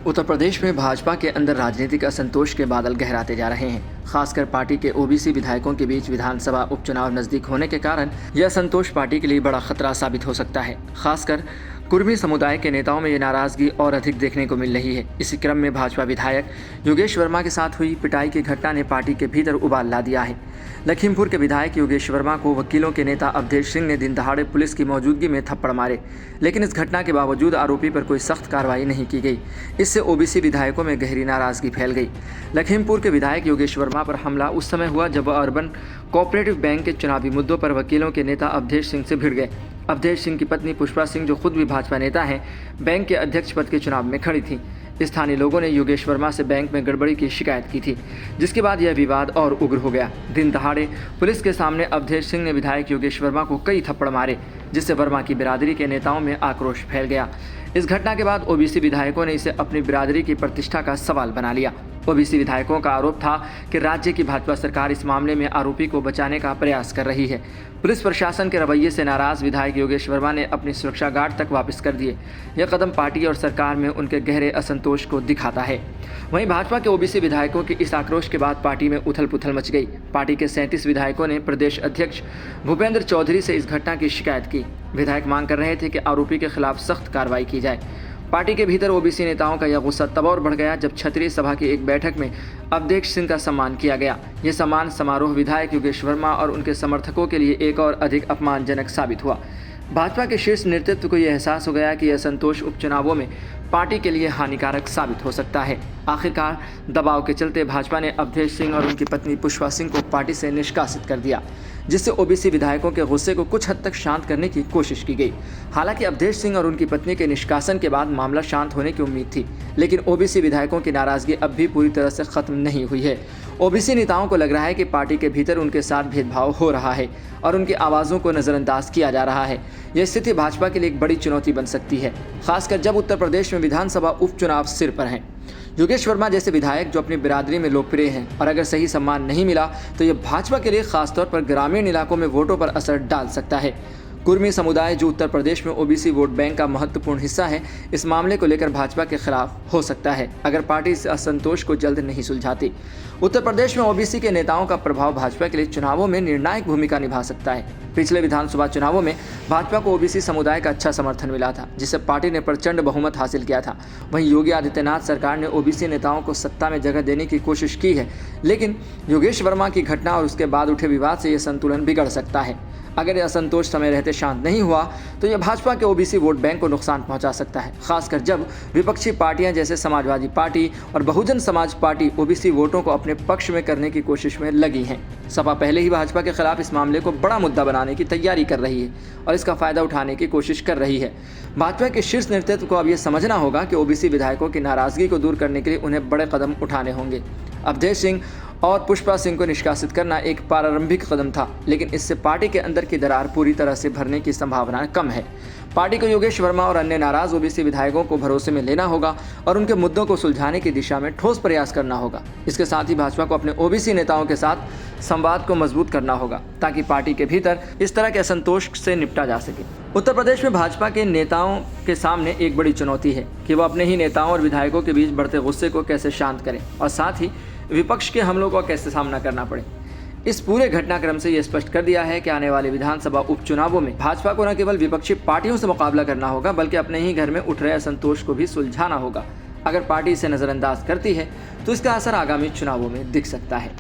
उत्तर प्रदेश में भाजपा के अंदर राजनीतिक असंतोष के बादल गहराते जा रहे हैं। खासकर पार्टी के ओबीसी विधायकों के बीच विधानसभा उपचुनाव नजदीक होने के कारण यह असंतोष पार्टी के लिए बड़ा खतरा साबित हो सकता है। खासकर कुर्मी समुदाय के नेताओं में ये नाराजगी और अधिक देखने को मिल रही है। इसी क्रम में भाजपा विधायक योगेश वर्मा के साथ हुई पिटाई की घटना ने पार्टी के भीतर उबाल ला दिया है। लखीमपुर के विधायक योगेश वर्मा को वकीलों के नेता अवधेश सिंह ने दिन दहाड़े पुलिस की मौजूदगी में थप्पड़ मारे, लेकिन इस घटना के बावजूद आरोपी पर कोई सख्त कार्रवाई नहीं की गई। इससे ओबीसी विधायकों में गहरी नाराजगी फैल गई। लखीमपुर के विधायक योगेश वर्मा पर हमला उस समय हुआ जब वह अर्बन कोऑपरेटिव बैंक के चुनावी मुद्दों पर वकीलों के नेता अवधेश सिंह से भिड़ गए। अवधेश सिंह की पत्नी पुष्पा सिंह, जो खुद भी भाजपा नेता हैं, बैंक के अध्यक्ष पद के चुनाव में खड़ी थी। स्थानीय लोगों ने योगेश वर्मा से बैंक में गड़बड़ी की शिकायत की थी, जिसके बाद यह विवाद और उग्र हो गया। दिन दहाड़े पुलिस के सामने अवधेश सिंह ने विधायक योगेश वर्मा को कई थप्पड़ मारे, जिससे वर्मा की बिरादरी के नेताओं में आक्रोश फैल गया। इस घटना के बाद ओबीसी विधायकों ने इसे अपनी बिरादरी की प्रतिष्ठा का सवाल बना लिया। ओबीसी विधायकों का आरोप था कि राज्य की भाजपा सरकार इस मामले में आरोपी को बचाने का प्रयास कर रही है। पुलिस प्रशासन के रवैये से नाराज विधायक योगेश वर्मा ने अपनी सुरक्षा गार्ड तक वापस कर दिए। यह कदम पार्टी और सरकार में उनके गहरे असंतोष को दिखाता है। वहीं भाजपा के ओबीसी विधायकों के इस आक्रोश के बाद पार्टी में उथल पुथल मच गई। पार्टी के 37 विधायकों ने प्रदेश अध्यक्ष भूपेंद्र चौधरी से इस घटना की शिकायत की। विधायक मांग कर रहे थे कि आरोपी के खिलाफ सख्त कार्रवाई की जाए। पार्टी के भीतर ओबीसी नेताओं का यह गुस्सा तब और बढ़ गया जब क्षत्रिय सभा की एक बैठक में अवधेश सिंह का सम्मान किया गया। यह सम्मान समारोह विधायक योगेश वर्मा और उनके समर्थकों के लिए एक और अधिक अपमानजनक साबित हुआ। भाजपा के शीर्ष नेतृत्व को यह एहसास हो गया कि यह संतोष उपचुनावों में पार्टी के लिए हानिकारक साबित हो सकता है। आखिरकार दबाव के चलते भाजपा ने अवधेश सिंह और उनकी पत्नी पुष्पा सिंह को पार्टी से निष्कासित कर दिया, जिससे ओबीसी विधायकों के गुस्से को कुछ हद तक शांत करने की कोशिश की गई। हालांकि अवधेश सिंह और उनकी पत्नी के निष्कासन के बाद मामला शांत होने की उम्मीद थी, लेकिन ओबीसी विधायकों की नाराजगी अब भी पूरी तरह से खत्म नहीं हुई है। ओबीसी नेताओं को लग रहा है कि पार्टी के भीतर उनके साथ भेदभाव हो रहा है और उनकी आवाज़ों को नज़रअंदाज किया जा रहा है। यह स्थिति भाजपा के लिए एक बड़ी चुनौती बन सकती है, खासकर जब उत्तर प्रदेश में विधानसभा उपचुनाव सिर पर हैं। योगेश वर्मा जैसे विधायक जो अपनी बिरादरी में लोकप्रिय हैं और अगर सही सम्मान नहीं मिला तो यह भाजपा के लिए खासतौर पर ग्रामीण इलाकों में वोटों पर असर डाल सकता है। कुर्मी समुदाय, जो उत्तर प्रदेश में ओबीसी वोट बैंक का महत्वपूर्ण हिस्सा है, इस मामले को लेकर भाजपा के खिलाफ हो सकता है अगर पार्टी इस असंतोष को जल्द नहीं सुलझाती। उत्तर प्रदेश में ओबीसी के नेताओं का प्रभाव भाजपा के लिए चुनावों में निर्णायक भूमिका निभा सकता है। पिछले विधानसभा चुनावों में भाजपा को ओबीसी समुदाय का अच्छा समर्थन मिला था, जिससे पार्टी ने प्रचंड बहुमत हासिल किया था। वहीं योगी आदित्यनाथ सरकार ने ओबीसी नेताओं को सत्ता में जगह देने की कोशिश की है, लेकिन योगेश वर्मा की घटना और उसके बाद उठे विवाद से यह संतुलन बिगड़ सकता है। अगर यह असंतोष समय रहते शांत नहीं हुआ तो यह भाजपा के ओबीसी वोट बैंक को नुकसान पहुंचा सकता है, खासकर जब विपक्षी पार्टियां जैसे समाजवादी पार्टी और बहुजन समाज पार्टी ओबीसी वोटों को अपने पक्ष में करने की कोशिश में लगी हैं। सपा पहले ही भाजपा के खिलाफ इस मामले को बड़ा मुद्दा बनाने की तैयारी कर रही है और इसका फायदा उठाने की कोशिश कर रही है। भाजपा के शीर्ष नेतृत्व को अब यह समझना होगा कि ओबीसी विधायकों की नाराजगी को दूर करने के लिए उन्हें बड़े कदम उठाने होंगे। अवधेश सिंह और पुष्पा सिंह को निष्कासित करना एक प्रारंभिक कदम था, लेकिन इससे पार्टी के अंदर की दरार पूरी तरह से भरने की संभावना कम है। पार्टी को योगेश वर्मा और अन्य नाराज ओबीसी विधायकों को भरोसे में लेना होगा और उनके मुद्दों को सुलझाने की दिशा में ठोस प्रयास करना होगा। इसके साथ ही भाजपा को अपने ओबीसी नेताओं के साथ संवाद को मजबूत करना होगा, ताकि पार्टी के भीतर इस तरह के असंतोष से निपटा जा सके। उत्तर प्रदेश में भाजपा के नेताओं के सामने एक बड़ी चुनौती है कि वह अपने ही नेताओं और विधायकों के बीच बढ़ते गुस्से को कैसे शांत करें और साथ ही विपक्ष के हमलों का कैसे सामना करना पड़े। इस पूरे घटनाक्रम से यह स्पष्ट कर दिया है कि आने वाले विधानसभा उपचुनावों में भाजपा को न केवल विपक्षी पार्टियों से मुकाबला करना होगा, बल्कि अपने ही घर में उठ रहे असंतोष को भी सुलझाना होगा। अगर पार्टी इसे नज़रअंदाज करती है तो इसका असर आगामी चुनावों में दिख सकता है।